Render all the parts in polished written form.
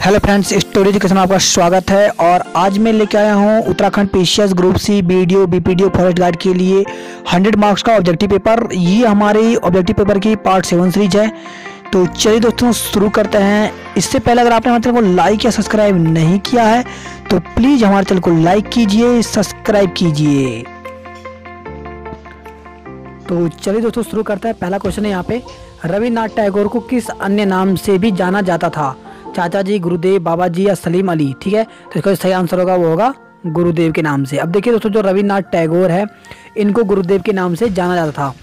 Hello friends, story education में आपका स्वागत है। और आज मैं लेके आया हूँ Uttarakhand PCS group C BDO BPDO forest guard के लिए 100 मार्क्स का ऑब्जेक्टिव पेपर। ये हमारे ऑब्जेक्टिव पेपर की पार्ट 7 सीरीज है। तो चलिए दोस्तों शुरू करते हैं। इससे पहले अगर आपने हमारे चैनल को लाइक या सब्सक्राइब नहीं किया है तो प्लीज़ हमारे चैनल को लाइक कीजिए, सब्सक्राइब कीजिए। तो चलिए दोस्तों शुरू करते हैं। पहला क्वेश्चन है यहाँ पे, रविन्द्रनाथ टैगोर को किस अन्य नाम से भी जाना जाता था? चाचा जी, गुरुदेव, बाबा जी या सलीम अली। ठीक है, तो इसका जो सही आंसर होगा वो होगा गुरुदेव के नाम से। अब देखिए दोस्तों, जो रविन्द्रनाथ टैगोर है इनको गुरुदेव के नाम से जाना जाता था।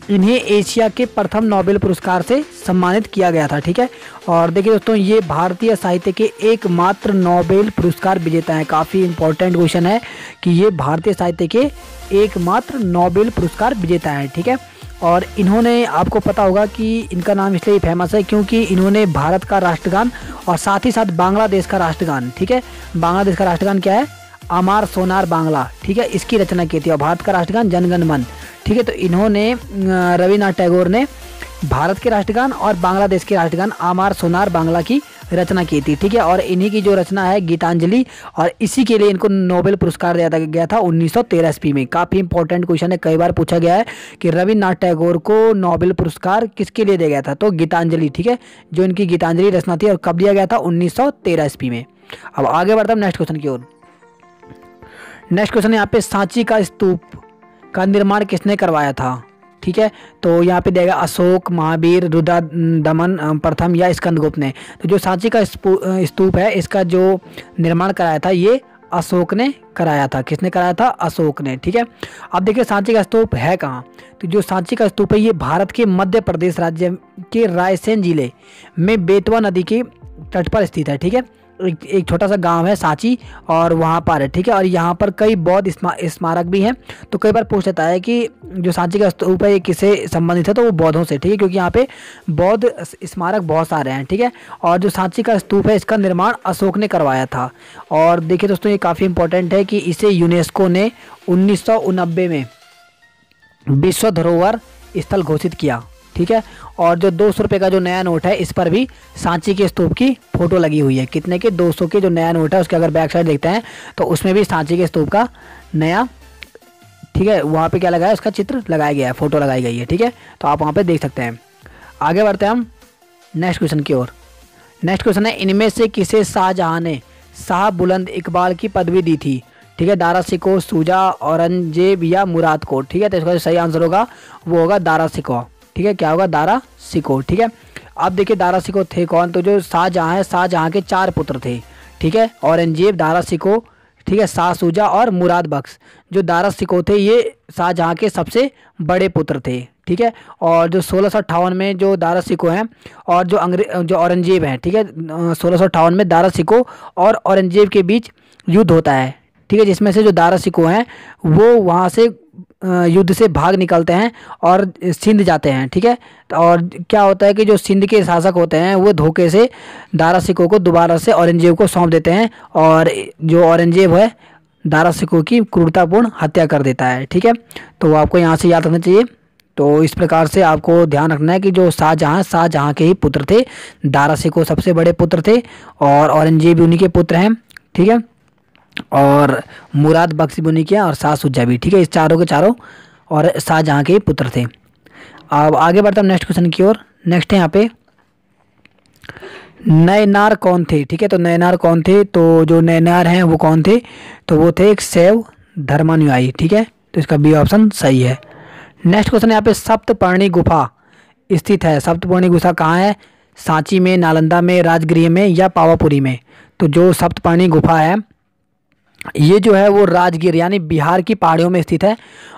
इन्हें एशिया के प्रथम नोबेल पुरस्कार से सम्मानित किया गया था। ठीक है, और देखिए दोस्तों, ये भारतीय साहित्य के एकमात्र नोबेल पुरस्कार विजेता है। काफ़ी इंपॉर्टेंट क्वेश्चन है कि ये भारतीय साहित्य के एकमात्र नोबेल पुरस्कार विजेता है। ठीक है, और इन्होंने, आपको पता होगा कि इनका नाम इसलिए फेमस है क्योंकि इन्होंने भारत का राष्ट्रगान और साथ ही साथ बांग्लादेश का राष्ट्रगान, ठीक है, बांग्लादेश का राष्ट्रगान क्या है? अमार सोनार बांग्ला। ठीक है, इसकी रचना की थी। और भारत का राष्ट्रगान जनगण मन। ठीक है, तो इन्होंने, रविन्द्रनाथ टैगोर ने भारत के राष्ट्रगान और बांग्लादेश के राष्ट्रगान अमार सोनार बांग्ला की रचना की थी। ठीक है, और इन्हीं की जो रचना है गीतांजलि, और इसी के लिए इनको नोबेल पुरस्कार दिया गया था 1913 ईस्वी में। काफ़ी इंपॉर्टेंट क्वेश्चन है, कई बार पूछा गया है कि रविन्द्रनाथ टैगोर को नोबेल पुरस्कार किसके लिए दिया गया था? तो गीतांजलि। ठीक है, जो इनकी गीतांजलि रचना थी, और कब दिया गया था? 1913 ईस्वी में। अब आगे बढ़ता हूँ नेक्स्ट क्वेश्चन की ओर। नेक्स्ट क्वेश्चन यहाँ पे, सांची का स्तूप का निर्माण किसने करवाया था? ठीक है, तो यहाँ पे देगा अशोक, महावीर, रुद्रदमन प्रथम या स्कंदगुप्त ने। तो जो सांची का स्तूप है इसका जो निर्माण कराया था ये अशोक ने कराया था। किसने कराया था? अशोक ने। ठीक है, अब देखिए सांची का स्तूप है कहाँ? तो जो सांची का स्तूप है ये भारत के मध्य प्रदेश राज्य के रायसेन जिले में बेतवा नदी के तट पर स्थित है। ठीक है, एक छोटा सा गांव है सांची, और वहाँ पर है। ठीक है, और यहाँ पर कई बौद्ध स्मारक भी हैं। तो कई बार पूछ लेता है कि जो सांची का स्तूप है ये किससे संबंधित है? तो वो बौद्धों से। ठीक है, क्योंकि यहाँ पे बौद्ध स्मारक बहुत सारे हैं। ठीक है, और जो सांची का स्तूप है इसका निर्माण अशोक ने करवाया था। और देखिए दोस्तों, ये काफ़ी इंपॉर्टेंट है कि इसे यूनेस्को ने 1989 में विश्व धरोहर स्थल घोषित किया। ठीक है, और जो 200 रुपये का जो नया नोट है इस पर भी सांची के स्तूप की फोटो लगी हुई है। कितने के? 200 के जो नया नोट है उसके अगर बैक साइड देखते हैं तो उसमें भी सांची के स्तूप का नया, ठीक है, वहाँ पे क्या लगा है? उसका चित्र लगाया गया है, फोटो लगाई गई है। ठीक है, तो आप वहाँ पे देख सकते हैं। आगे बढ़ते हैं हम नेक्स्ट क्वेश्चन की ओर। नेक्स्ट क्वेश्चन है, इनमें से किसे शाहजहाँ ने शाह बुलंद इकबाल की पदवी दी थी? ठीक है, दारा शिकोह, शुजा, औरंगजेब या मुराद कोट। ठीक है, तो इसका जो सही आंसर होगा वो होगा दारा शिकोह। ठीक है, क्या होगा? दारा शिकोह। ठीक है, अब देखिए दारा शिकोह थे कौन? तो जो शाहजहाँ है, शाहजहाँ के 4 पुत्र थे। ठीक है, औरंगजेब, दारा शिकोह, ठीक है, शाह शुजा और मुराद बख्श। जो दारा शिकोह थे ये शाहजहाँ के सबसे बड़े पुत्र थे। ठीक है, और जो 1658 में जो दारा शिकोह हैं और जो औरंगजेब हैं, ठीक है, 1658 में दारा शिकोह और औरंगजेब के बीच युद्ध होता है। ठीक है, जिसमें से जो दारा शिकोह हैं वो वहाँ से युद्ध से भाग निकलते हैं और सिंध जाते हैं। ठीक है, और क्या होता है कि जो सिंध के शासक होते हैं वो धोखे से दारा शिकोह को दोबारा से औरंगजेब को सौंप देते हैं, और जो औरंगजेब है दारा शिकोह की क्रूरतापूर्ण हत्या कर देता है। ठीक है, तो आपको यहाँ से याद रखना चाहिए। तो इस प्रकार से आपको ध्यान रखना है कि जो शाहजहाँ के ही पुत्र थे। दारा शिकोह सबसे बड़े पुत्र थे और औरंगजेब उन्हीं के पुत्र हैं। ठीक है, और मुराद बख्श बुनी किया और शाह शुजा भी। ठीक है, इस चारों के चारों और शाहजहाँ के पुत्र थे। अब आगे बढ़ता हूँ नेक्स्ट क्वेश्चन की ओर। नेक्स्ट है यहाँ पे, नयनार कौन थे? ठीक है, तो नयनार कौन थे? तो जो नयनार हैं वो कौन थे? तो वो थे एक शैव धर्मानुयायी। ठीक है, तो इसका बी ऑप्शन सही है। नेक्स्ट क्वेश्चन यहाँ पे, सप्तपर्णी गुफा स्थित है। सप्तपर्णी गुफा कहाँ है? सांची में, नालंदा में, राजगृह में या पावापुरी में? तो जो सप्तपर्णी गुफा है ये जो है वो राजगीर यानी बिहार की पहाड़ियों में स्थित है,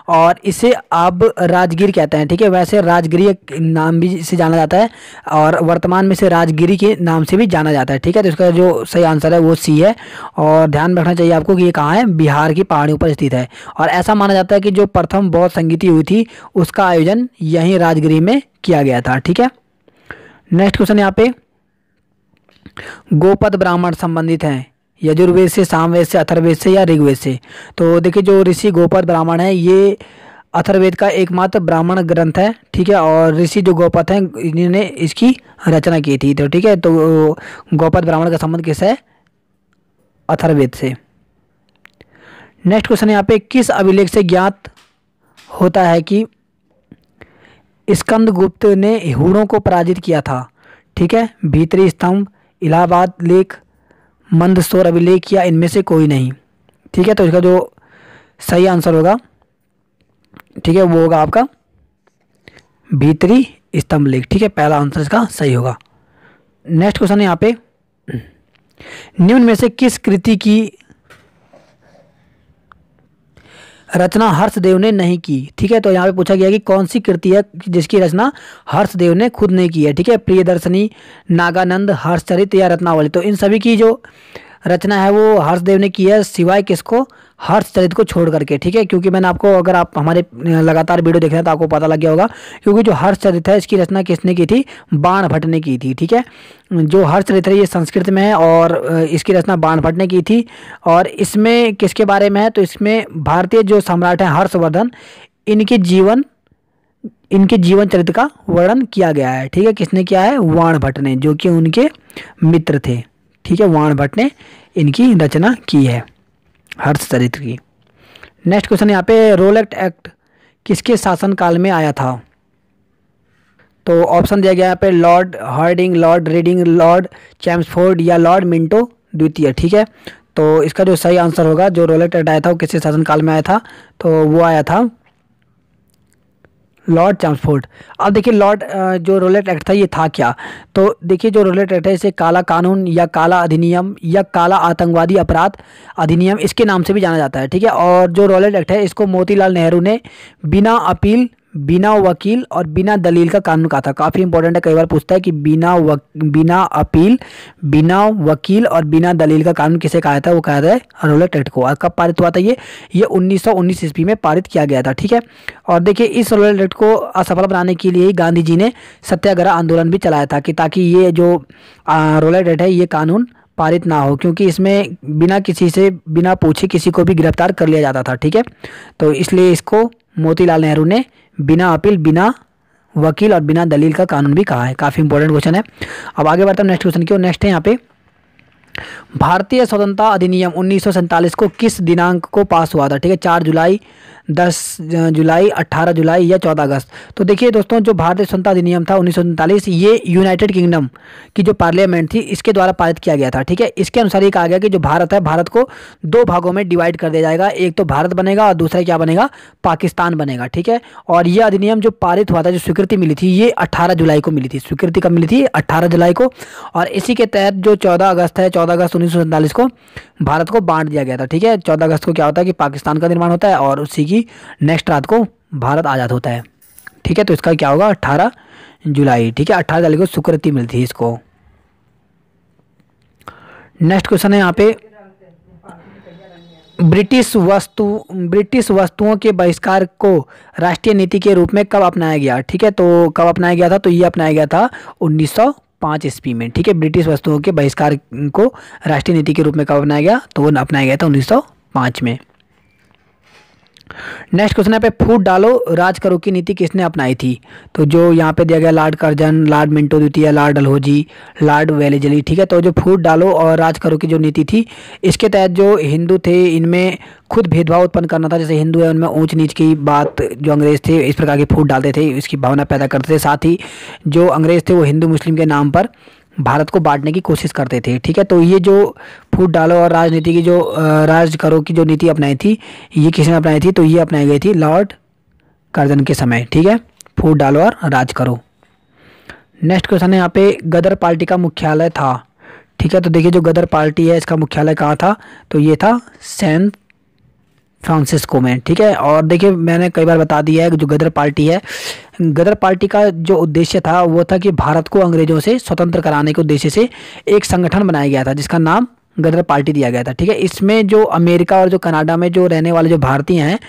और इसे अब राजगीर कहते हैं। ठीक है, वैसे राजगिरी नाम भी से जाना जाता है और वर्तमान में से राजगिरी के नाम से भी जाना जाता है। ठीक है, तो इसका जो सही आंसर है वो सी है। और ध्यान रखना चाहिए आपको कि ये कहाँ है? बिहार की पहाड़ियों पर स्थित है। और ऐसा माना जाता है कि जो प्रथम बौद्ध संगीति हुई थी उसका आयोजन यहीं राजगिरी में किया गया था। ठीक है, नेक्स्ट क्वेश्चन यहाँ पे, गोपद ब्राह्मण संबंधित हैं यजुर्वेद से, सामवेद से, अथर्ववेद से या ऋग्वेद से? तो देखिए, जो ऋषि गोपद ब्राह्मण है ये अथर्ववेद का एकमात्र ब्राह्मण ग्रंथ है, ठीक है। और ऋषि जो गौपद हैं इन्होंने इसकी रचना की थी, तो ठीक है। तो गौपद ब्राह्मण का संबंध किससे है? अथर्ववेद से। नेक्स्ट क्वेश्चन यहाँ पे, किस अभिलेख से ज्ञात होता है कि स्कंदगुप्त ने हूणों को पराजित किया था? ठीक है, भीतरी स्तंभ, इलाहाबाद लेख, मंदसौर अभिलेख या इनमें से कोई नहीं। ठीक है, तो इसका जो सही आंसर होगा, ठीक है, वो होगा आपका भीतरी स्तंभ लेख। ठीक है, पहला आंसर इसका सही होगा। नेक्स्ट क्वेश्चन है यहाँ पे, निम्न में से किस कृति की रचना हर्षदेव ने नहीं की? ठीक है, तो यहाँ पे पूछा गया कि कौन सी कृति है जिसकी रचना हर्षदेव ने खुद नहीं की है। ठीक है, प्रियदर्शनी, नागानंद, हर्षचरित या रत्नावली। तो इन सभी की जो रचना है वो हर्षदेव ने की है, सिवाय किसको? हर्षचरित को छोड़ करके। ठीक है, क्योंकि मैंने आपको, अगर आप हमारे लगातार वीडियो देख रहे हैं तो आपको पता लग गया होगा, क्योंकि जो हर्षचरित है इसकी रचना किसने की थी? बाणभट्ट ने की थी। ठीक है, जो हर्षचरित है ये संस्कृत में है और इसकी रचना बाणभट्ट ने की थी। और इसमें किसके बारे में है? तो इसमें भारतीय जो सम्राट हैं हर्षवर्धन, इनके जीवन चरित्र का वर्णन किया गया है। ठीक है, किसने किया है? बाणभट्ट ने, जो कि उनके मित्र थे। ठीक है, बाणभट्ट ने इनकी रचना की है हर्षचरित्र की। नेक्स्ट क्वेश्चन यहाँ पे, रोलेट एक्ट किसके शासनकाल में आया था? तो ऑप्शन दिया गया यहाँ पे, Lord Hardinge, Lord Reading, Lord Chelmsford या लॉर्ड मिंटो द्वितीय। ठीक है, तो इसका जो सही आंसर होगा, जो रोलेट एक्ट आया था वो किसके शासनकाल में आया था? तो वो आया था लॉर्ड चैम्सफोर्ड। अब देखिए जो रोलेट एक्ट था ये था क्या? तो देखिए जो रोलेट एक्ट है इसे काला कानून या काला अधिनियम या काला आतंकवादी अपराध अधिनियम इसके नाम से भी जाना जाता है। ठीक है, और जो रोलेट एक्ट है इसको मोतीलाल नेहरू ने बिना अपील, बिना वकील और बिना दलील का कानून कहा था। काफ़ी इंपॉर्टेंट है, कई बार पूछता है कि बिना अपील, बिना वकील और बिना दलील का कानून किसे कहा था? वो कहा था रोलेट एक्ट को। और कब पारित हुआ था ये 1919 ईस्वी में पारित किया गया था। ठीक है, और देखिए इस रोलेट एक्ट को असफल बनाने के लिए ही गांधी जी ने सत्याग्रह आंदोलन भी चलाया था, कि ताकि ये जो रोलेट एक्ट है ये कानून पारित ना हो, क्योंकि इसमें बिना किसी से, बिना पूछे किसी को भी गिरफ्तार कर लिया जाता था। ठीक है, तो इसलिए इसको मोतीलाल नेहरू ने बिना अपील, बिना वकील और बिना दलील का कानून भी कहा है। काफ़ी इंपॉर्टेंट क्वेश्चन है। अब आगे बढ़ते हैं नेक्स्ट क्वेश्चन की ओर। नेक्स्ट है यहाँ पे, भारतीय स्वतंत्रता अधिनियम 1947 को किस दिनांक को पास हुआ था? ठीक है, 4 जुलाई, 10 जुलाई, 18 जुलाई या 14 अगस्त। तो देखिए दोस्तों, जो भारतीय स्वतंत्रता अधिनियम था 1947, ये यूनाइटेड किंगडम की जो पार्लियामेंट थी इसके द्वारा पारित किया गया था। ठीक है, इसके अनुसार ये कहा गया कि जो भारत है, भारत को 2 भागों में डिवाइड कर दिया जाएगा। एक तो भारत बनेगा और दूसरा क्या बनेगा? पाकिस्तान बनेगा। ठीक है, और ये अधिनियम जो पारित हुआ था, जो स्वीकृति मिली थी, ये 18 जुलाई को मिली थी। स्वीकृति कब मिली थी? 18 जुलाई को। और इसी के तहत जो 14 अगस्त है, 14 अगस्त 1947 को भारत को बांट दिया गया था। ठीक है, 14 अगस्त को क्या होता है कि पाकिस्तान का निर्माण होता है और उसी की नेक्स्ट रात को भारत आज़ाद होता है। ठीक है, तो इसका क्या होगा? 18 जुलाई। ठीक है, 18 जुलाई को स्वीकृति मिलती है इसको। नेक्स्ट क्वेश्चन है यहाँ पे, ब्रिटिश वस्तुओं के बहिष्कार को राष्ट्रीय नीति के रूप में कब अपनाया गया? ठीक है, तो कब अपनाया गया था? तो ये अपनाया गया था 1905 ईस्वी में। ठीक है, ब्रिटिश वस्तुओं के बहिष्कार को राष्ट्रीय नीति के रूप में कब अपनाया गया? तो वो अपनाया गया था 1905 में। नेक्स्ट क्वेश्चन है पे, फूट डालो राज करो की नीति किसने अपनाई थी? तो जो यहाँ पे दिया गया, लॉर्ड कर्जन, लॉर्ड मिंटो द्वितीय, लॉर्ड डलहौजी, लॉर्ड वेलेस्ली। ठीक है, तो जो फूट डालो और राज करो की जो नीति थी, इसके तहत जो हिंदू थे इनमें खुद भेदभाव उत्पन्न करना था। जैसे हिंदू है उनमें ऊंच नीच की बात जो अंग्रेज थे इस प्रकार की फूट डालते थे, इसकी भावना पैदा करते थे। साथ ही जो अंग्रेज थे वो हिंदू मुस्लिम के नाम पर भारत को बांटने की कोशिश करते थे। ठीक है, तो ये जो फूट डालो और राजनीति की जो राज करो की जो नीति अपनाई थी, ये किसने अपनाई थी? तो ये अपनाई गई थी लॉर्ड कर्जन के समय। ठीक है, फूट डालो और राज करो। नेक्स्ट क्वेश्चन है यहाँ पे, गदर पार्टी का मुख्यालय था। ठीक है, तो देखिए जो गदर पार्टी है इसका मुख्यालय कहाँ था? तो ये था सैन फ्रांसिस्को में। ठीक है, और देखिए मैंने कई बार बता दिया है कि जो गदर पार्टी है, गदर पार्टी का जो उद्देश्य था वो था कि भारत को अंग्रेजों से स्वतंत्र कराने के उद्देश्य से एक संगठन बनाया गया था जिसका नाम गदर पार्टी दिया गया था। ठीक है, इसमें जो अमेरिका और जो कनाडा में जो रहने वाले जो भारतीय हैं,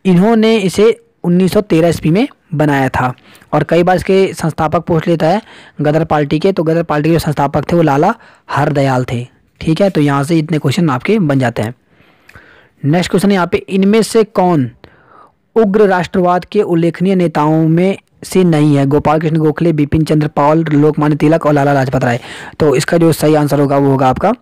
इन्होंने इसे 1913 ईस्वी में बनाया था। और कई बार इसके संस्थापक पूछ लेता है गदर पार्टी के, तो गदर पार्टी के जो संस्थापक थे वो लाला हरदयाल थे। ठीक है, तो यहाँ से इतने क्वेश्चन आपके बन जाते हैं। नेक्स्ट क्वेश्चन है यहाँ पे, इनमें से कौन उग्र राष्ट्रवाद के उल्लेखनीय नेताओं में से नहीं है? गोपाल कृष्ण गोखले, बिपिन चंद्र पाल, लोकमान्य तिलक और लाला लाजपत राय। तो इसका जो सही आंसर होगा वो होगा आपका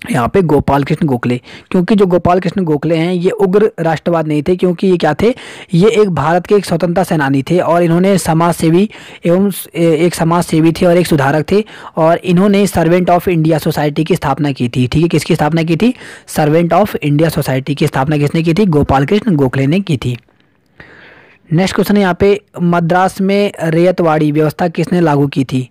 यहाँ पे गोपाल कृष्ण गोखले। क्योंकि जो गोपाल कृष्ण गोखले हैं ये उग्र राष्ट्रवाद नहीं थे, क्योंकि ये क्या थे, ये एक भारत के एक स्वतंत्रता सेनानी थे और इन्होंने समाज सेवी एवं एक समाज सेवी थे और एक सुधारक थे। और इन्होंने सर्वेंट ऑफ इंडिया सोसाइटी की स्थापना की थी। ठीक है, किसकी स्थापना की थी? सर्वेंट ऑफ इंडिया सोसाइटी की स्थापना किसने की थी? गोपाल कृष्ण गोखले ने की थी। नेक्स्ट क्वेश्चन है यहाँ पे, मद्रास में रैयतवाड़ी व्यवस्था किसने लागू की थी?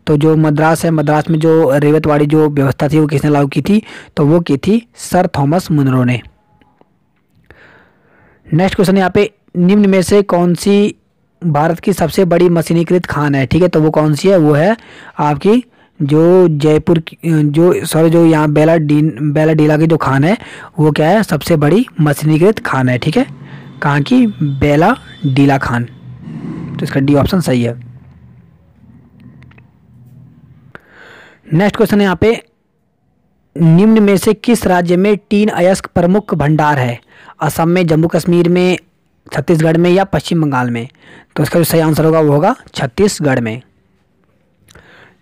तो जो मद्रास है, मद्रास में जो रैयतवाड़ी जो व्यवस्था थी वो किसने लागू की थी? तो वो की थी सर थॉमस मुनरो ने। नेक्स्ट क्वेश्चन यहाँ पे, निम्न में से कौन सी भारत की सबसे बड़ी मशीनीकृत खान है? ठीक है, तो वो कौन सी है? वो है आपकी जो जयपुर की जो यहाँ बेलाडीला की जो खान है वो क्या है? सबसे बड़ी मशीनीकृत खान है। ठीक है, कहाँ की? बेलाडीला खान। तो इसका डी ऑप्शन सही है। नेक्स्ट क्वेश्चन है यहाँ पे, निम्न में से किस राज्य में टीन अयस्क प्रमुख भंडार है? असम में, जम्मू कश्मीर में, छत्तीसगढ़ में या पश्चिम बंगाल में? तो इसका जो सही आंसर होगा वो होगा छत्तीसगढ़ में।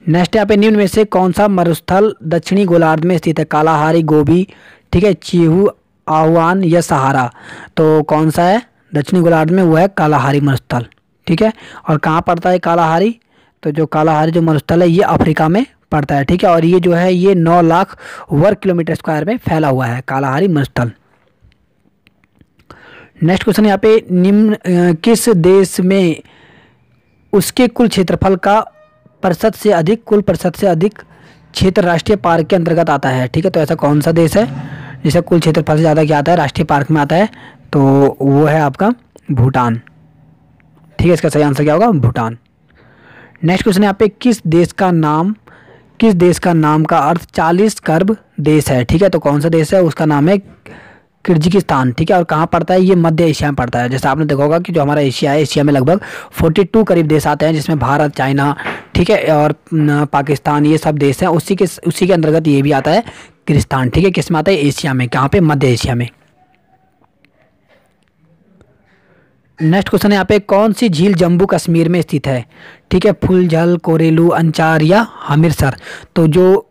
नेक्स्ट यहाँ पे, निम्न में से कौन सा मरुस्थल दक्षिणी गोलार्ध में स्थित है? कालाहारी, गोबी, ठीक है, चीहू, आह्वान या सहारा? तो कौन सा है दक्षिणी गोलार्ध में? वो है कालाहारी मरुस्थल। ठीक है, और कहाँ पड़ता है कालाहारी? तो जो कालाहारी जो मरुस्थल है ये अफ्रीका में पड़ता है। ठीक है, और ये जो है ये 9 लाख वर्ग किलोमीटर स्क्वायर में फैला हुआ है कालाहारी मरुस्थल। नेक्स्ट क्वेश्चन यहाँ पे, निम्न किस देश में उसके कुल क्षेत्रफल का कुल प्रतिशत से अधिक क्षेत्र राष्ट्रीय पार्क के अंतर्गत आता है? ठीक है, तो ऐसा कौन सा देश है जिसका कुल क्षेत्रफल से ज़्यादा क्या आता है? राष्ट्रीय पार्क में आता है? तो वो है आपका भूटान। ठीक है, इसका सही आंसर क्या होगा? भूटान। नेक्स्ट क्वेश्चन यहाँ पे, किस देश का नाम का अर्थ 40 खरब देश है? ठीक है, तो कौन सा देश है? उसका नाम है किर्गिस्तान। ठीक है, और कहाँ पड़ता है? ये मध्य एशिया में पड़ता है। जैसे आपने देखा होगा कि जो हमारा एशिया है, एशिया में लगभग 42 करीब देश आते हैं, जिसमें भारत, चाइना, ठीक है, और पाकिस्तान, ये सब देश हैं। उसी के अंतर्गत ये भी आता है किर्गिस्तान। ठीक है, किस में आता है? एशिया में। कहाँ पे? मध्य एशिया में। नेक्स्ट क्वेश्चन है यहाँ पे, कौन सी झील जम्मू कश्मीर में स्थित है? ठीक है, फुलझल, कोरेलू, अंचार या हमिरसर? तो जो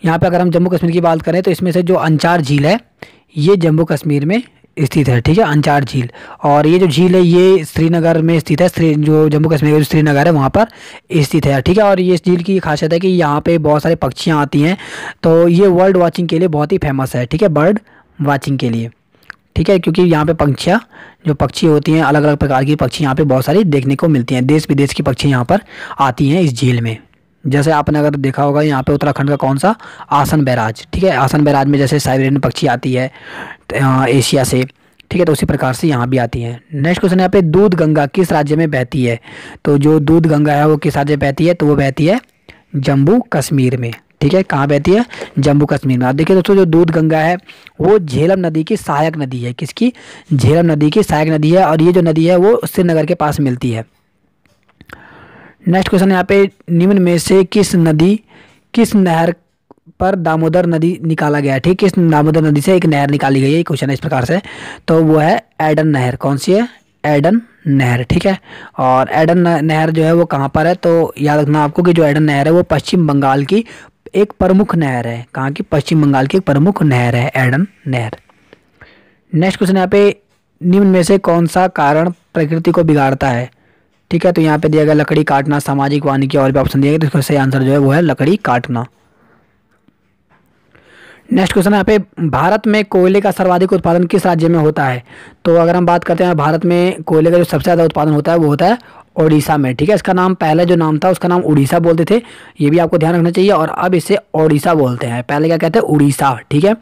यहाँ पे अगर हम जम्मू कश्मीर की बात करें तो इसमें से जो अंचार झील है ये जम्मू कश्मीर में स्थित है। ठीक है, अंचार झील। और ये जो झील है ये श्रीनगर में स्थित है। जो जम्मू कश्मीर का जो श्रीनगर है वहाँ पर स्थित है। ठीक है, और ये इस झील की खासियत है कि यहाँ पे बहुत सारे पक्षियाँ आती हैं, तो ये वर्ल्ड वॉचिंग के लिए बहुत ही फेमस है। ठीक है, बर्ड वॉचिंग के लिए। ठीक है, क्योंकि यहाँ पे जो पक्षी होती हैं, अलग अलग प्रकार की पक्षी यहाँ पे बहुत सारी देखने को मिलती हैं। देश विदेश की पक्षी यहाँ पर आती हैं इस झील में। जैसे आपने अगर देखा होगा यहाँ पे उत्तराखंड का कौन सा? आसन बैराज। ठीक है, आसन बैराज में जैसे साइबेरियन पक्षी आती है एशिया से। ठीक है, तो उसी प्रकार से यहाँ भी आती हैं। नेक्स्ट क्वेश्चन यहाँ पे, दूध गंगा किस राज्य में बहती है? तो जो दूध गंगा है वो किस राज्य में बहती है? तो वो बहती है जम्मू कश्मीर में। ठीक है, कहाँ बहती है? जम्मू कश्मीर में। आप देखिए दोस्तों, जो दूध गंगा है वो झेलम नदी की सहायक नदी है। किसकी? झेलम नदी की सहायक नदी है, और ये जो नदी है वो श्रीनगर के पास मिलती है। नेक्स्ट क्वेश्चन यहाँ पे, निम्न में से किस नहर पर दामोदर नदी निकाला गया है? ठीक, किस दामोदर नदी से एक नहर निकाली गई है? क्वेश्चन है इस प्रकार से, तो वो है एडन नहर। कौन सी है? एडन नहर। ठीक है, और एडन नहर जो है वो कहाँ पर है? तो याद रखना आपको कि जो एडन नहर है वो पश्चिम बंगाल की एक प्रमुख नहर है। कहाँ की? पश्चिम बंगाल की एक प्रमुख नहर है एडन नहर। नेक्स्ट क्वेश्चन यहाँ पे, निम्न में से कौन सा कारण प्रकृति को बिगाड़ता है? ठीक है, तो यहाँ पे दिया गया लकड़ी काटना, सामाजिक वानिकी और भी ऑप्शन दिया गया, तो इसका सही आंसर जो है वो है लकड़ी काटना। नेक्स्ट क्वेश्चन यहाँ पे, भारत में कोयले का सर्वाधिक उत्पादन किस राज्य में होता है? तो अगर हम बात करते हैं भारत में कोयले का जो सबसे ज़्यादा उत्पादन होता है वो होता है ओडिशा में। ठीक है, इसका नाम पहले जो नाम था उसका नाम उड़ीसा बोलते थे, ये भी आपको ध्यान रखना चाहिए, और अब इसे ओडिशा बोलते हैं। पहले क्या कहते हैं? उड़ीसा। ठीक है,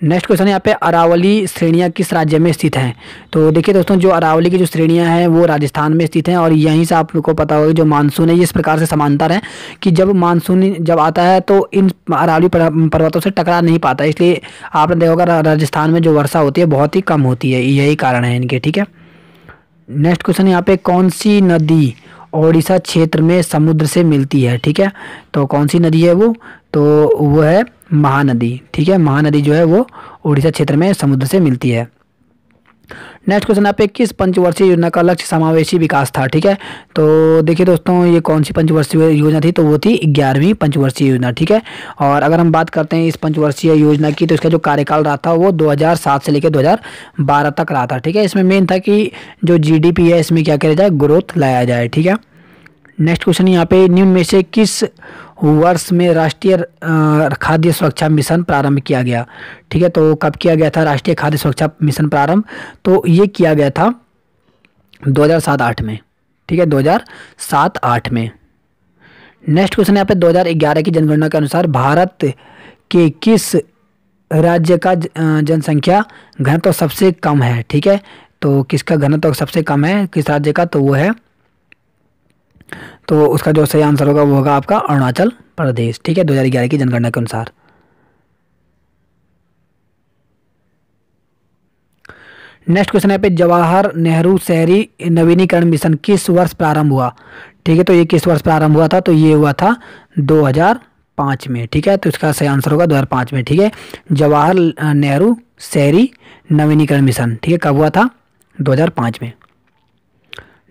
नेक्स्ट क्वेश्चन यहाँ पे, अरावली श्रेणियाँ किस राज्य में स्थित हैं? तो देखिए दोस्तों, जो अरावली की जो श्रेणियाँ हैं वो राजस्थान में स्थित हैं, और यहीं से आपको पता होगा जो मानसून है ये इस प्रकार से समांतर है कि जब मानसून जब आता है तो इन अरावली पर्वतों से टकरा नहीं पाता, इसलिए आपने देखा होगा राजस्थान में जो वर्षा होती है बहुत ही कम होती है, यही कारण है इनके। ठीक है, नेक्स्ट क्वेश्चन यहाँ पे, कौन सी नदी ओडिशा क्षेत्र में समुद्र से मिलती है? ठीक है, तो कौन सी नदी है वो? तो वो है महानदी। ठीक है, महानदी जो है वो उड़ीसा क्षेत्र में समुद्र से मिलती है। नेक्स्ट क्वेश्चन यहाँ पे किस पंचवर्षीय योजना का लक्ष्य समावेशी विकास था? ठीक है, तो देखिए दोस्तों, ये कौन सी पंचवर्षीय योजना थी? तो वो थी 11वीं पंचवर्षीय योजना। ठीक है, और अगर हम बात करते हैं इस पंचवर्षीय योजना की, तो इसका जो कार्यकाल रहा था वो 2007 से लेकर 2012 तक रहा था। ठीक है, इसमें मेन था कि जो जीडीपी है इसमें क्या किया जाए, ग्रोथ लाया जाए। ठीक है, नेक्स्ट क्वेश्चन यहाँ पे निम्न में से किस वर्ष में राष्ट्रीय खाद्य सुरक्षा मिशन प्रारंभ किया गया? ठीक है, तो कब किया गया था राष्ट्रीय खाद्य सुरक्षा मिशन प्रारंभ? तो ये किया गया था 2007-8 में। ठीक है, 2007-8 में। नेक्स्ट क्वेश्चन यहाँ पे 2011 की जनगणना के अनुसार भारत के किस राज्य का जनसंख्या घनत्व सबसे कम है? ठीक है, तो किसका घनत्व सबसे कम है, किस राज्य का? तो वो है, तो उसका जो सही आंसर होगा वो होगा आपका अरुणाचल प्रदेश। ठीक है, 2011 की जनगणना के अनुसार। नेक्स्ट क्वेश्चन है पे जवाहर नेहरू शहरी नवीनीकरण मिशन किस वर्ष प्रारंभ हुआ? ठीक है, तो ये किस वर्ष प्रारंभ हुआ था? तो ये हुआ था 2005 में। ठीक है, तो इसका सही आंसर होगा 2005 में। ठीक है, जवाहर नेहरू शहरी नवीनीकरण मिशन, ठीक है, कब हुआ था? 2005 में।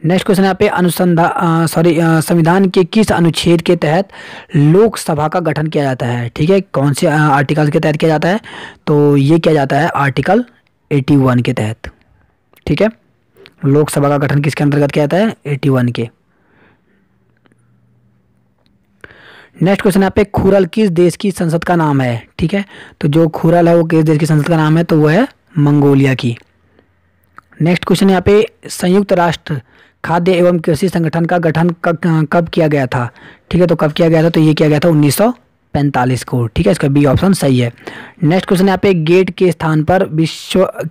नेक्स्ट क्वेश्चन यहाँ पे संविधान के किस अनुच्छेद के तहत लोकसभा का गठन किया जाता है? ठीक है, कौन से आर्टिकल के तहत किया जाता है? तो ये किया जाता है आर्टिकल 81 के तहत। ठीक है, लोकसभा का गठन किसके अंतर्गत किया जाता है? 81 के। नेक्स्ट क्वेश्चन यहाँ पे खुरल किस देश की संसद का नाम है? ठीक है, तो जो खुरल है वो किस देश की संसद का नाम है? तो वो है मंगोलिया की। नेक्स्ट क्वेश्चन यहाँ पे संयुक्त राष्ट्र खाद्य एवं कृषि संगठन का गठन कब किया गया था? ठीक है, तो कब किया गया था? तो ये किया गया था 1945 को। ठीक है, इसका बी ऑप्शन सही है। नेक्स्ट क्वेश्चन यहाँ पे गेट के स्थान पर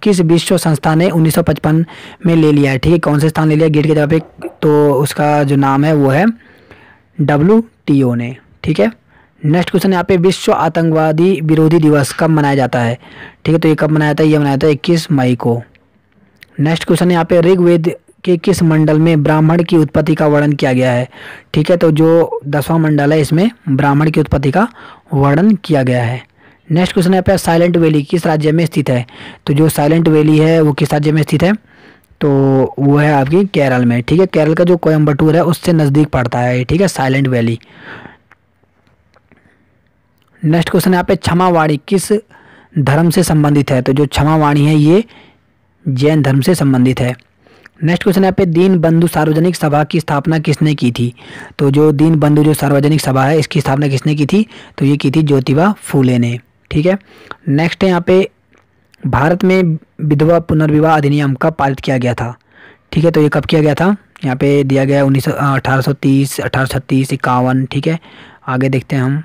किस विश्व संस्था ने 1955 में ले लिया है? ठीक है, कौन से स्थान ले लिया गेट की जगह पे? तो उसका जो नाम है वो है WTO ने। ठीक है, नेक्स्ट क्वेश्चन यहाँ पे विश्व आतंकवादी विरोधी दिवस कब मनाया जाता है? ठीक है, तो ये कब मनाया जाता है? ये मनाया जाता है 21 मई को। नेक्स्ट क्वेश्चन यहाँ पे ऋग्वेद के किस मंडल में ब्राह्मण की उत्पत्ति का वर्णन किया गया है? ठीक है, तो जो 10वां मंडल है इसमें ब्राह्मण की उत्पत्ति का वर्णन किया गया है। नेक्स्ट क्वेश्चन यहाँ पे साइलेंट वैली किस राज्य में स्थित है? तो जो साइलेंट वैली है वो किस राज्य में स्थित है? तो वो है आपकी केरल में। ठीक है, केरल का जो कोयम्बटूर है उससे नज़दीक पड़ता है। ठीक है, साइलेंट वैली। नेक्स्ट क्वेश्चन यहाँ पे क्षमावाणी किस धर्म से संबंधित है? तो जो क्षमावाणी है ये जैन धर्म से संबंधित है। नेक्स्ट क्वेश्चन यहाँ पे दीन बंधु सार्वजनिक सभा की स्थापना किसने की थी? तो जो दीन बंधु जो सार्वजनिक सभा है इसकी स्थापना किसने की थी? तो ये की थी ज्योतिबा फूले ने। ठीक है, नेक्स्ट है यहाँ पे भारत में विधवा पुनर्विवाह अधिनियम कब पारित किया गया था? ठीक है, तो ये कब किया गया था? यहाँ पे दिया गया 1830, 1836, 51। ठीक है, आगे देखते हैं हम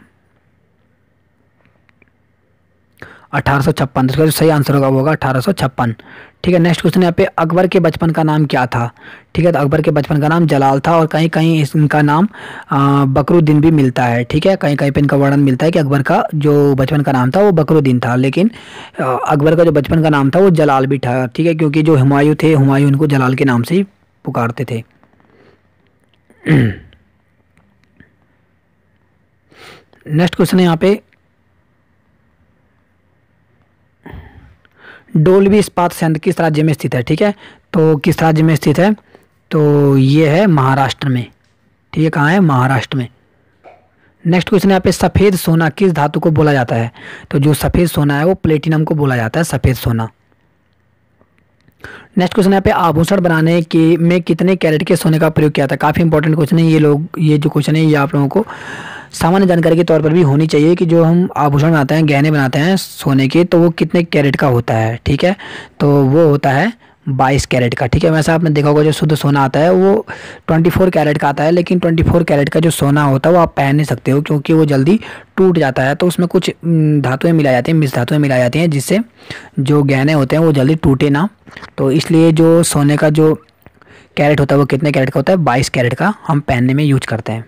1856। इसका जो सही आंसर होगा वो होगा 1856। ठीक है, नेक्स्ट क्वेश्चन यहाँ पे अकबर के बचपन का नाम क्या था? ठीक है, तो अकबर के बचपन का नाम जलाल था और कहीं कहीं इनका नाम बकरुद्दीन भी मिलता है। ठीक है, कहीं कहीं पे इनका वर्णन मिलता है कि अकबर का जो बचपन का नाम था वो बकरुद्दीन था, लेकिन अकबर का जो बचपन का नाम था वो जलाल भी था। ठीक है, क्योंकि जो हुमायूं थे, हुमायूं इनको जलाल के नाम से ही पुकारते थे। नेक्स्ट क्वेश्चन है यहाँ पे डोलवी इस्पात संयंत्र किस राज्य में स्थित है? ठीक है, तो किस राज्य में स्थित है? तो ये है महाराष्ट्र में। ठीक है, कहाँ है? महाराष्ट्र में। नेक्स्ट क्वेश्चन यहाँ पे सफ़ेद सोना किस धातु को बोला जाता है? तो जो सफ़ेद सोना है वो प्लेटिनम को बोला जाता है, सफ़ेद सोना। नेक्स्ट क्वेश्चन यहाँ पे आभूषण बनाने के में कितने कैरेट के सोने का प्रयोग किया था? काफ़ी इंपॉर्टेंट क्वेश्चन है ये जो क्वेश्चन है ये आप लोगों को सामान्य जानकारी के तौर पर भी होनी चाहिए कि जो हम आभूषण बनाते हैं, गहने बनाते हैं सोने के, तो वो कितने कैरेट का होता है? ठीक है, तो वो होता है 22 कैरेट का। ठीक है, वैसे आपने देखा होगा जो शुद्ध सोना आता है वो 24 कैरेट का आता है, लेकिन 24 कैरेट का जो सोना होता है वो आप पहन नहीं सकते हो क्योंकि वो जल्दी टूट जाता है। तो उसमें कुछ धातुएं मिलाई जाती हैं, मिश्र धातुएं मिलाई जाती हैं जिससे जो गहने होते हैं वो जल्दी टूटे ना। तो इसलिए जो सोने का जो कैरेट होता है वो कितने कैरेट का होता है? 22 कैरेट का हम पहनने में यूज करते हैं।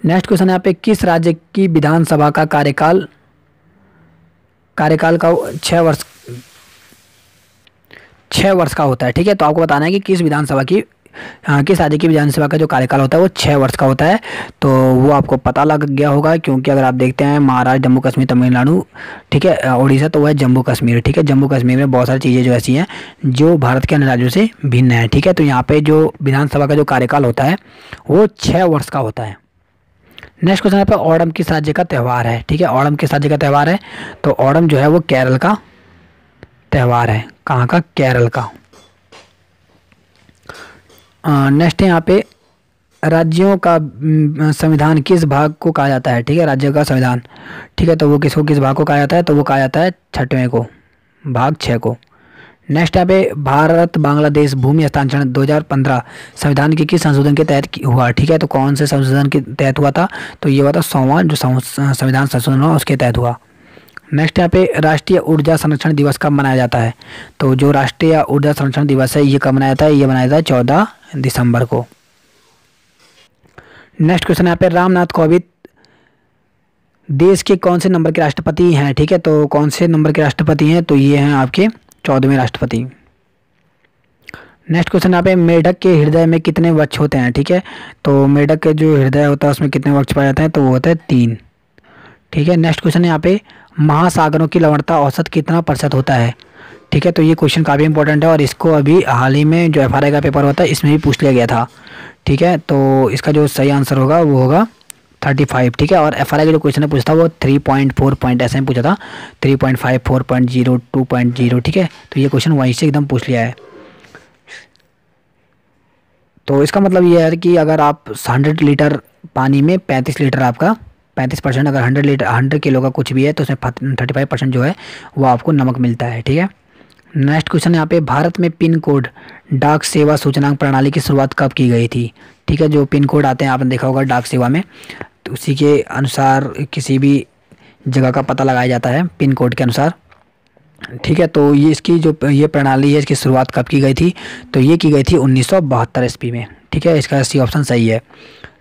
नेक्स्ट क्वेश्चन यहाँ पे किस राज्य की विधानसभा का कार्यकाल का 6 वर्ष का होता है? ठीक है, तो आपको बताना है कि किस विधानसभा की किस राज्य की विधानसभा का जो कार्यकाल होता है वो 6 वर्ष का होता है। तो वो आपको पता लग गया होगा, क्योंकि अगर आप देखते हैं महाराष्ट्र, जम्मू कश्मीर, तमिलनाडु, ठीक है, उड़ीसा, तो वह जम्मू कश्मीर, ठीक है। जम्मू कश्मीर में बहुत सारी चीज़ें जो ऐसी हैं जो भारत के अन्य राज्यों से भिन्न है, ठीक है। तो यहाँ पे जो विधानसभा का जो कार्यकाल होता है वो 6 वर्ष का होता है। नेक्स्ट क्वेश्चन यहाँ पे ओणम किस राज्य का त्यौहार है, ठीक है। ओणम किस राज्य का त्यौहार है, तो ओणम जो है वो केरल का त्यौहार है। कहाँ का, केरल का। नेक्स्ट है यहाँ पे राज्यों का संविधान किस भाग को कहा जाता है, ठीक है। राज्य का संविधान, ठीक है, तो वो किस भाग को कहा जाता है, तो वो कहा जाता है 6वें को, भाग 6 को। नेक्स्ट यहाँ पे भारत बांग्लादेश भूमि हस्तांतरण 2015 संविधान के किस संशोधन के तहत हुआ, ठीक है। तो कौन से संशोधन के तहत हुआ था, तो ये हुआ था 100वां जो संविधान संशोधन हुआ उसके तहत हुआ। नेक्स्ट यहाँ पे राष्ट्रीय ऊर्जा संरक्षण दिवस कब मनाया जाता है, तो जो राष्ट्रीय ऊर्जा संरक्षण दिवस है ये कब मनाया जाता है, ये मनाया जाता है 14 दिसंबर को। नेक्स्ट क्वेश्चन यहाँ पे रामनाथ कोविंद देश के कौन से नंबर के राष्ट्रपति हैं, ठीक है। तो कौन से नंबर के राष्ट्रपति हैं, तो ये हैं आपके 14वें राष्ट्रपति। नेक्स्ट क्वेश्चन यहाँ पे मेढक के हृदय में कितने वक्ष होते हैं, ठीक है। तो मेढक के जो हृदय होता है उसमें कितने वक्ष पाए जाते हैं, तो वो होता है 3, ठीक है। नेक्स्ट क्वेश्चन यहाँ पे महासागरों की लवणता औसत कितना % होता है, ठीक है। तो ये क्वेश्चन काफ़ी इंपॉर्टेंट है और इसको अभी हाल ही में जो FRI का पेपर होता है इसमें भी पूछ लिया गया था, ठीक है। तो इसका जो सही आंसर होगा वो होगा 35, ठीक है। और FRI का जो क्वेश्चन है पूछता वो 3.4 पॉइंट ऐसे में पूछा था, 3.5, 4.0, 2.0, ठीक है। तो ये क्वेश्चन वहीं से एकदम पूछ लिया है। तो इसका मतलब ये है कि अगर आप 100 लीटर पानी में 35 लीटर आपका 35%, अगर 100 किलो का कुछ भी है तो उसमें 35% जो है वो आपको नमक मिलता है, ठीक है। नेक्स्ट क्वेश्चन यहाँ पे भारत में पिन कोड डाक सेवा सूचनांक प्रणाली की शुरुआत कब की गई थी, ठीक है। जो पिन कोड आते हैं आपने देखा होगा डाक सेवा में, तो उसी के अनुसार किसी भी जगह का पता लगाया जाता है पिन कोड के अनुसार, ठीक है। तो ये इसकी जो ये प्रणाली है इसकी शुरुआत कब की गई थी, तो ये की गई थी 1972 ईस्वी में, ठीक है। इसका सी ऑप्शन सही है।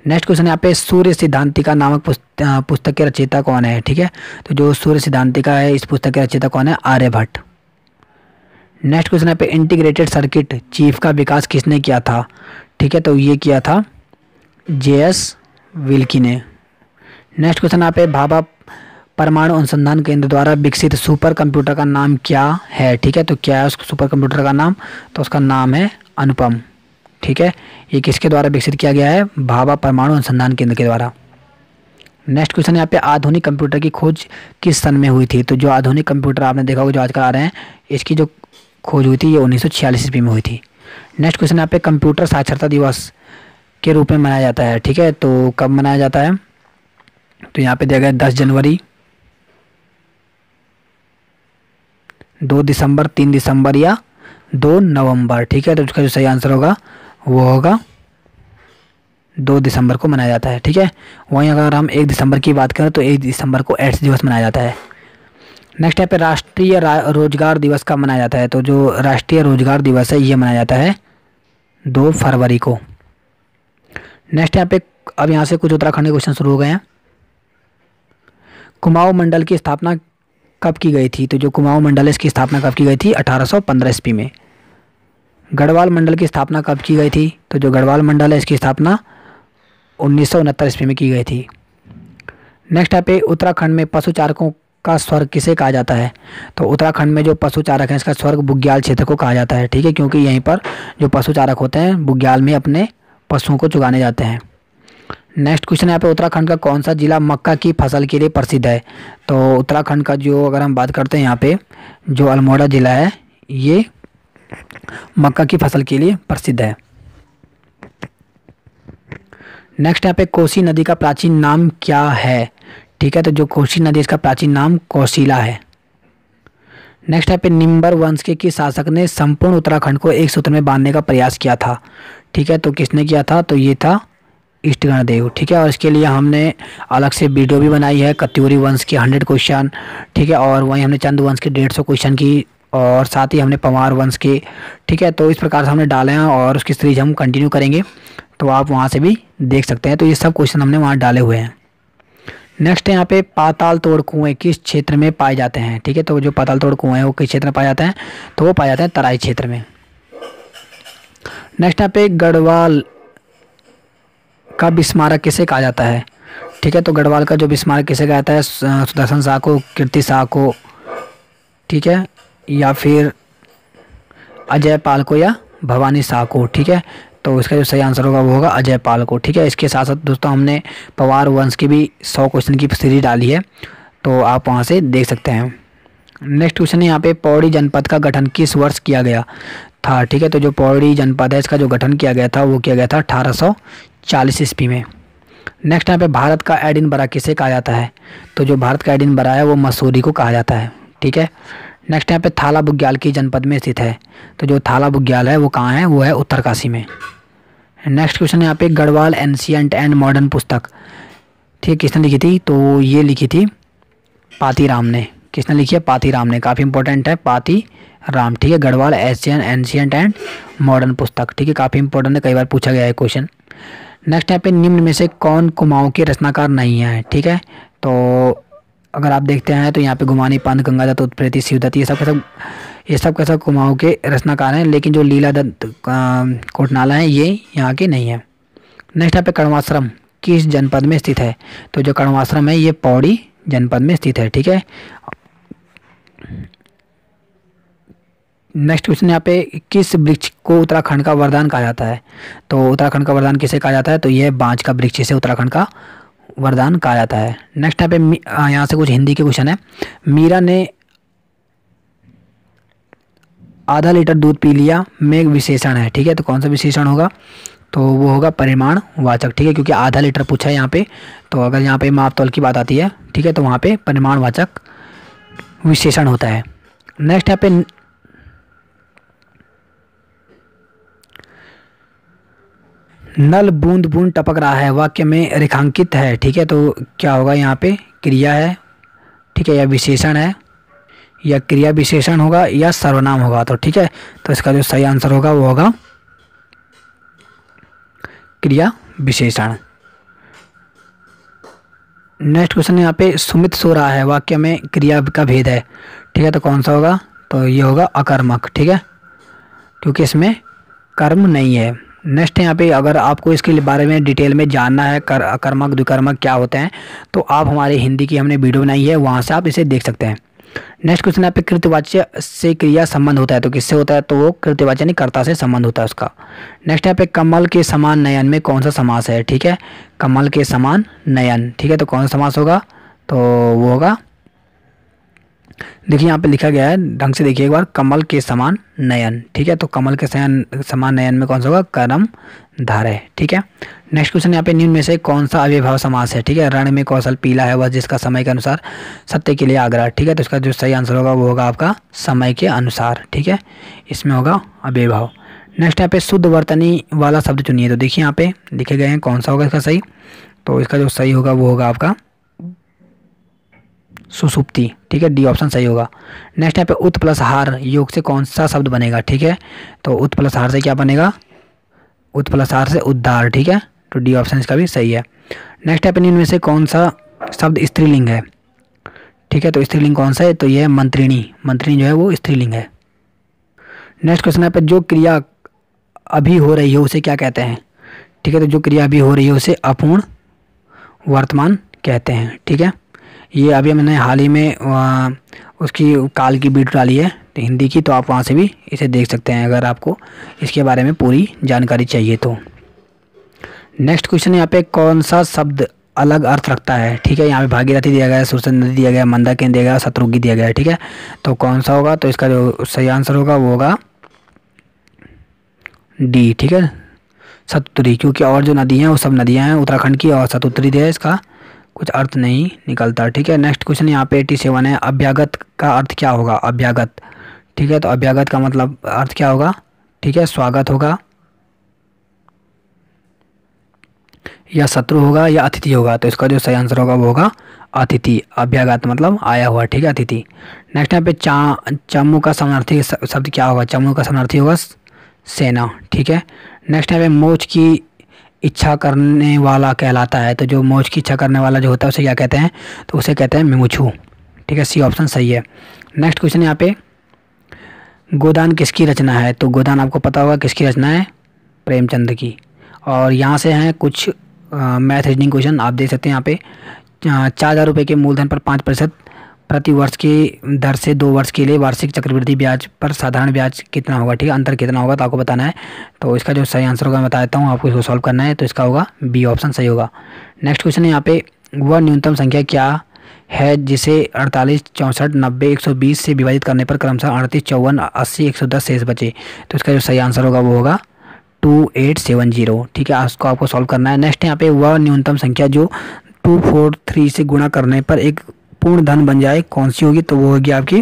नेक्स्ट क्वेश्चन यहाँ पे सूर्य सिद्धांतिका नामक पुस्तक के रचयिता कौन है, ठीक है। तो जो सूर्य सिद्धांतिका है इस पुस्तक के रचयिता कौन है, आर्यभट्ट। नेक्स्ट क्वेश्चन यहाँ पे इंटीग्रेटेड सर्किट चीफ का विकास किसने किया था, ठीक है। तो ये किया था JS विल्की ने। नेक्स्ट क्वेश्चन यहाँ पे भाभा परमाणु अनुसंधान केंद्र द्वारा विकसित सुपर कंप्यूटर का नाम क्या है, ठीक है। तो क्या है उस सुपर कंप्यूटर का नाम, तो उसका नाम है अनुपम, ठीक है। ये किसके द्वारा विकसित किया गया है, भाभा परमाणु अनुसंधान केंद्र के द्वारा। नेक्स्ट क्वेश्चन यहाँ पे आधुनिक कंप्यूटर की खोज किस सन में हुई थी, तो जो आधुनिक कंप्यूटर आपने देखा होगा जो आजकल आ रहे हैं इसकी जो खोज हुई थी ये 1946 ईस्वी में हुई थी। नेक्स्ट क्वेश्चन यहाँ पे कंप्यूटर साक्षरता दिवस के रूप में मनाया जाता है, ठीक है। तो कब मनाया जाता है, तो यहाँ पे दिया गया 10 जनवरी, 2 दिसंबर, 3 दिसंबर या 2 नवंबर, ठीक है। तो उसका जो सही आंसर होगा वो होगा 2 दिसंबर को मनाया जाता है, ठीक है। वहीं अगर हम 1 दिसंबर की बात करें तो 1 दिसंबर को एड्स दिवस मनाया जाता है। नेक्स्ट यहाँ पे राष्ट्रीय रोजगार दिवस कब मनाया जाता है, तो जो राष्ट्रीय रोजगार दिवस है ये मनाया जाता है 2 फरवरी को। नेक्स्ट यहाँ पे अब यहाँ से कुछ उत्तराखंड के क्वेश्चन शुरू हो गए हैं। कुमाऊं मंडल की स्थापना कब की गई थी, तो जो कुमाऊं मंडल है इसकी स्थापना कब की गई थी, 1815 ईस्वी में। गढ़वाल मंडल की स्थापना कब की गई थी, तो जो गढ़वाल मंडल है इसकी स्थापना 1969 ईस्वी में की गई थी। नेक्स्ट यहाँ पे उत्तराखंड में पशुचारकों का स्वर्ग किसे कहा जाता है, तो उत्तराखंड में जो पशुचारक हैं इसका स्वर्ग बुग्याल क्षेत्र को कहा जाता है, ठीक है। क्योंकि यहीं पर जो पशुचारक होते हैं बुग्याल में अपने पशुओं को चुगाने जाते हैं। नेक्स्ट क्वेश्चन यहाँ पे उत्तराखंड का कौन सा जिला मक्का की फसल के लिए प्रसिद्ध है, तो उत्तराखंड का जो अगर हम बात करते हैं यहाँ पे जो अल्मोड़ा जिला है ये मक्का की फसल के लिए प्रसिद्ध है। नेक्स्ट यहाँ पे कोसी नदी का प्राचीन नाम क्या है, ठीक है। तो जो कोसी नदी इसका प्राचीन नाम कोसिला है। नेक्स्ट यहाँ पे निम्बर वंश के किस शासक ने संपूर्ण उत्तराखंड को एक सूत्र में बांधने का प्रयास किया था, ठीक है। तो किसने किया था, तो ये था इष्टगणदेव, ठीक है। और इसके लिए हमने अलग से वीडियो भी बनाई है, कत्यूरी वंश के 100 क्वेश्चन, ठीक है। और वहीं हमने चंद वंश के 150 क्वेश्चन की, और साथ ही हमने पंवार वंश के, ठीक है। तो इस प्रकार से हमने डाले हैं और उसकी सीरीज हम कंटिन्यू करेंगे, तो आप वहाँ से भी देख सकते हैं। तो ये सब क्वेश्चन हमने वहाँ डाले हुए हैं। नेक्स्ट यहाँ पे पाताल तोड़ कुएँ किस क्षेत्र में पाए जाते हैं, ठीक है। तो जो पाताल तोड़ कुएँ हैं वो किस क्षेत्र में पाए जाते हैं, तो वो पाए जाते हैं तराई क्षेत्र में। नेक्स्ट यहाँ पे गढ़वाल का विस्मारक किसे कहा जाता है? ठीक है, तो गढ़वाल का जो विस्मारक किसे कहा जाता है? सुदर्शन शाह को, कीर्ति शाह को, ठीक है, या फिर अजय पाल को, या भवानी शाह को। ठीक है, तो इसका जो सही आंसर होगा वो होगा अजय पाल को। ठीक है, इसके साथ साथ दोस्तों हमने पवार वंश की भी 100 क्वेश्चन की सीरीज डाली है, तो आप वहाँ से देख सकते हैं। नेक्स्ट क्वेश्चन है यहाँ पे, पौड़ी जनपद का गठन किस वर्ष किया गया था? ठीक है, तो जो पौड़ी जनपद है इसका जो गठन किया गया था वो किया गया था 1840 ईस्वी में। नेक्स्ट यहाँ पे, भारत का एडिनबरा किसे कहा जाता है? तो जो भारत का एडिनबरा है वो मसूरी को कहा जाता है। ठीक है, नेक्स्ट यहाँ पे, थाला बुग्याल की जनपद में स्थित है, तो जो थाला बुग्याल है वो कहाँ है? वो है उत्तरकाशी में। नेक्स्ट क्वेश्चन यहाँ पे, गढ़वाल एंशियंट एंड मॉडर्न पुस्तक, ठीक है, किसने लिखी थी? तो ये लिखी थी पातीराम ने। किसने लिखी है? पातीराम ने। काफ़ी इंपॉर्टेंट है पातीराम। ठीक है, गढ़वाल एंशियंट एंड मॉडर्न पुस्तक। ठीक है, काफ़ी इंपॉर्टेंट है, कई बार पूछा गया है क्वेश्चन। नेक्स्ट यहाँ पे, निम्न में से कौन कुमाऊँ के रचनाकार नहीं है? ठीक है, तो अगर आप देखते हैं तो यहाँ पे गुमानी पंत, गंगादत्त उत्प्रेती, शिवदत्त, ये सब कैसा कुमाऊँ के रचनाकार हैं, लेकिन जो लीला दत्त कोटनाला हैं ये यहाँ के नहीं है। नेक्स्ट यहाँ पे, कण्वाश्रम किस जनपद में स्थित है? तो जो कण्वाश्रम है ये पौड़ी जनपद में स्थित है। ठीक है, नेक्स्ट क्वेश्चन यहाँ पे, किस वृक्ष को उत्तराखंड का वरदान कहा जाता है? तो उत्तराखंड का वरदान किसे कहा जाता है? तो यह बांज का वृक्ष से उत्तराखंड का वरदान कहा जाता है। नेक्स्ट यहाँ पे, यहाँ से कुछ हिंदी के क्वेश्चन है। मीरा ने आधा लीटर दूध पी लिया में विशेषण है। ठीक है, तो कौन सा विशेषण होगा? तो वो होगा परिमाण वाचक। ठीक है, क्योंकि आधा लीटर पूछा है यहाँ पे, तो अगर यहाँ पे माप तौल की बात आती है, ठीक है, तो वहाँ पे परिमाण वाचक विशेषण होता है। नेक्स्ट यहाँ पे, नल बूंद बूंद टपक रहा है वाक्य में रेखांकित है। ठीक है, तो क्या होगा? यहाँ पे क्रिया है, ठीक है, या विशेषण है, या क्रिया विशेषण होगा, या सर्वनाम होगा। तो ठीक है, तो इसका जो सही आंसर होगा वो होगा क्रिया विशेषण। नेक्स्ट क्वेश्चन यहाँ पे, सुमित सो रहा है वाक्य में क्रिया का भेद है। ठीक है, तो कौन सा होगा? तो ये होगा अकर्मक। ठीक है, क्योंकि इसमें कर्म नहीं है। नेक्स्ट यहाँ पे, अगर आपको इसके बारे में डिटेल में जानना है अकर्मक द्विकर्मक क्या होते हैं, तो आप हमारे हिंदी की हमने वीडियो बनाई है, वहाँ से आप इसे देख सकते हैं। नेक्स्ट क्वेश्चन यहाँ पे, कृतवाच्य से क्रिया संबंध होता है, तो किससे होता है? तो वो कृतवाच्य नहीं, कर्ता से संबंध होता है उसका। नेक्स्ट यहाँ पे, कमल के समान नयन में कौन सा समास है? ठीक है, कमल के समान नयन। ठीक है, तो कौन सा समास होगा? तो वो होगा, देखिए यहाँ पे लिखा गया है, ढंग से देखिए एक बार, कमल के समान नयन। ठीक है, तो कमल के समान नयन में कौन सा होगा? कर्मधारय। ठीक है, नेक्स्ट क्वेश्चन यहाँ पे, निम्न में से कौन सा अव्ययभाव समास है? ठीक है, रण में कौशल पीला है वह जिसका समय के अनुसार सत्य के लिए आग्रह। ठीक है, तो इसका जो सही आंसर होगा वो होगा आपका समय के अनुसार। ठीक है, इसमें होगा अव्ययभाव। नेक्स्ट यहाँ पे, शुद्ध वर्तनी वाला शब्द चुनिए, तो देखिए यहाँ पे लिखे गए हैं, कौन सा होगा इसका सही? तो इसका जो सही होगा वो होगा आपका सुसुप्ति। ठीक है, डी ऑप्शन सही होगा। नेक्स्ट यहाँ पे, उत प्लस हार योग से कौन सा शब्द बनेगा? ठीक है, तो उत प्लस हार से क्या बनेगा? उत प्लस हार से उद्धार। ठीक है, तो डी ऑप्शन इसका भी सही है। नेक्स्ट यहाँ पे, इनमें से कौन सा शब्द स्त्रीलिंग है? ठीक है, तो स्त्रीलिंग कौन सा है? तो ये है मंत्रिणी। मंत्रिणी जो है वो स्त्रीलिंग है। नेक्स्ट क्वेश्चन यहाँ पे, जो क्रिया अभी हो रही है उसे क्या कहते हैं? ठीक है, तो जो क्रिया अभी हो रही है उसे अपूर्ण वर्तमान कहते हैं। ठीक है, ये अभी मैंने हाल ही में उसकी काल की वीडियो डाली है तो हिंदी की, तो आप वहाँ से भी इसे देख सकते हैं अगर आपको इसके बारे में पूरी जानकारी चाहिए तो। नेक्स्ट क्वेश्चन यहाँ पे, कौन सा शब्द अलग अर्थ रखता है? ठीक है, यहाँ पे भागीरथी दिया गया है, सुरसत नदी दिया गया है, मंदाकिनी दिया गया है, शत्रुघ्न दिया गया है। ठीक है, तो कौन सा होगा? तो इसका जो सही आंसर होगा वो होगा डी। ठीक है, सतुत्री, क्योंकि और जो नदी हैं वो सब नदियाँ हैं उत्तराखंड की, और सतुत्री दिया है, इसका कुछ अर्थ नहीं निकलता। ठीक है, नेक्स्ट क्वेश्चन यहाँ पे 87 है, अभ्यागत का अर्थ क्या होगा? अभ्यागत। ठीक है, तो अभ्यागत का मतलब अर्थ क्या होगा? ठीक है, स्वागत होगा, या शत्रु होगा, या अतिथि होगा। तो इसका जो सही आंसर होगा वो होगा अतिथि। अभ्यागत मतलब आया हुआ। ठीक है, अतिथि। नेक्स्ट यहाँ पे, चमू का समानार्थी शब्द क्या होगा? चमू का समानार्थी होगा सेना। ठीक है, नेक्स्ट यहाँ पे, मोक्ष की इच्छा करने वाला कहलाता है, तो जो मोक्ष की इच्छा करने वाला जो होता है उसे क्या कहते हैं? तो उसे कहते हैं मुमुक्षु। ठीक है, सी ऑप्शन सही है। नेक्स्ट क्वेश्चन यहाँ पे, गोदान किसकी रचना है? तो गोदान आपको पता होगा किसकी रचना है? प्रेमचंद की। और यहाँ से हैं कुछ मैथ रीजनिंग क्वेश्चन, आप देख सकते हैं यहाँ पे 4,000 रुपये के मूलधन पर 5% प्रति वर्ष की दर से 2 वर्ष के लिए वार्षिक चक्रवृद्धि ब्याज पर साधारण ब्याज कितना होगा, ठीक है, अंतर कितना होगा तो आपको बताना है। तो इसका जो सही आंसर होगा मैं बता देता हूँ, आपको इसको सॉल्व करना है। तो इसका होगा बी ऑप्शन सही होगा। नेक्स्ट क्वेश्चन है यहाँ पे, वह न्यूनतम संख्या क्या है जिसे 48, 64, 90, 120 से विभाजित करने पर क्रमशः 38, 54, 80, 110 शेष बचे। तो इसका जो सही आंसर होगा वो होगा 2870, ठीक है, उसको आपको सॉल्व करना है। नेक्स्ट यहाँ पे, वह न्यूनतम संख्या जो 243 से गुणा करने पर एक पूर्ण धन बन जाए कौन सी होगी, तो वो होगी आपकी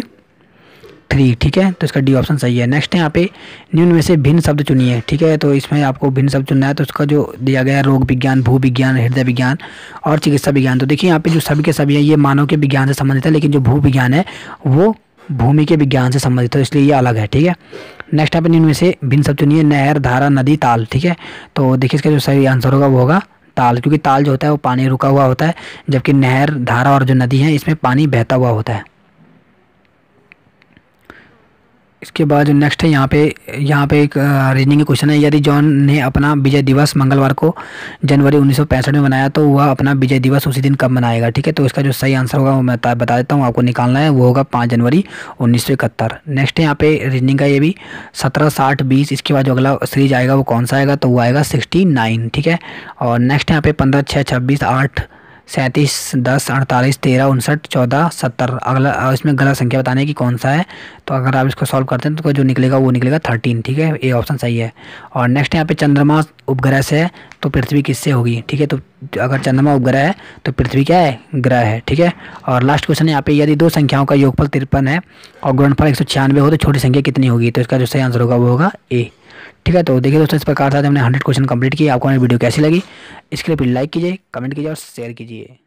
3, ठीक है, तो इसका डी ऑप्शन सही है। नेक्स्ट है यहाँ पे, निम्न में से भिन्न शब्द चुनिए, ठीक है, तो इसमें आपको भिन्न शब्द चुनना है। तो उसका जो दिया गया है रोग विज्ञान, भू विज्ञान, हृदय विज्ञान और चिकित्सा विज्ञान। तो देखिए यहाँ पे जो सभी के सभी है ये मानव के विज्ञान से संबंधित है, लेकिन जो भू विज्ञान है वो भूमि के विज्ञान से संबंधित है, इसलिए ये अलग है, ठीक है। नेक्स्ट यहाँ पे, निम्न में से भिन्न शब्द चुनिए, नहर, धारा, नदी, ताल, ठीक है। तो देखिए इसका जो सही आंसर होगा वो होगा ताल, क्योंकि ताल जो होता है वो पानी रुका हुआ होता है, जबकि नहर, धारा और जो नदी है इसमें पानी बहता हुआ होता है। इसके बाद जो नेक्स्ट है यहाँ पे एक रीजनिंग का क्वेश्चन है, यदि जॉन ने अपना विजय दिवस मंगलवार को जनवरी 1965 में मनाया तो वह अपना विजय दिवस उसी दिन कब मनाएगा, ठीक है। तो इसका जो सही आंसर होगा वो मैं बता देता हूँ, आपको निकालना है, वो होगा 5 जनवरी 1971। नेक्स्ट है यहाँ पे रीजनिंग का ये भी 17, 60, 20, इसके बाद जो अगला सीरीज आएगा वो कौन सा आएगा, तो वो आएगा 69, ठीक है। और नेक्स्ट यहाँ पे 15, 6, 26, 8, 37, 10, 48, 13, 59, 14, 70, अगला इसमें गलत संख्या बताने की कौन सा है। तो अगर आप इसको सॉल्व करते हैं तो जो निकलेगा वो निकलेगा 13, ठीक है, ए ऑप्शन सही है। और नेक्स्ट यहाँ पे, चंद्रमा उपग्रह से है तो पृथ्वी किससे होगी, ठीक है। तो अगर चंद्रमा उपग्रह है तो पृथ्वी क्या है, ग्रह है, ठीक है। और लास्ट क्वेश्चन यहाँ पे, यदि दो संख्याओं का योगफल 53 है और गुणनफल 196 हो तो छोटी संख्या कितनी होगी, तो इसका जो सही आंसर होगा वो होगा ए, ठीक है। तो देखिए दोस्तों, इस प्रकार से हमने 100 क्वेश्चन कंप्लीट किए। आपको हमारी वीडियो कैसी लगी, इसके लिए फिर लाइक कीजिए, कमेंट कीजिए और शेयर कीजिए।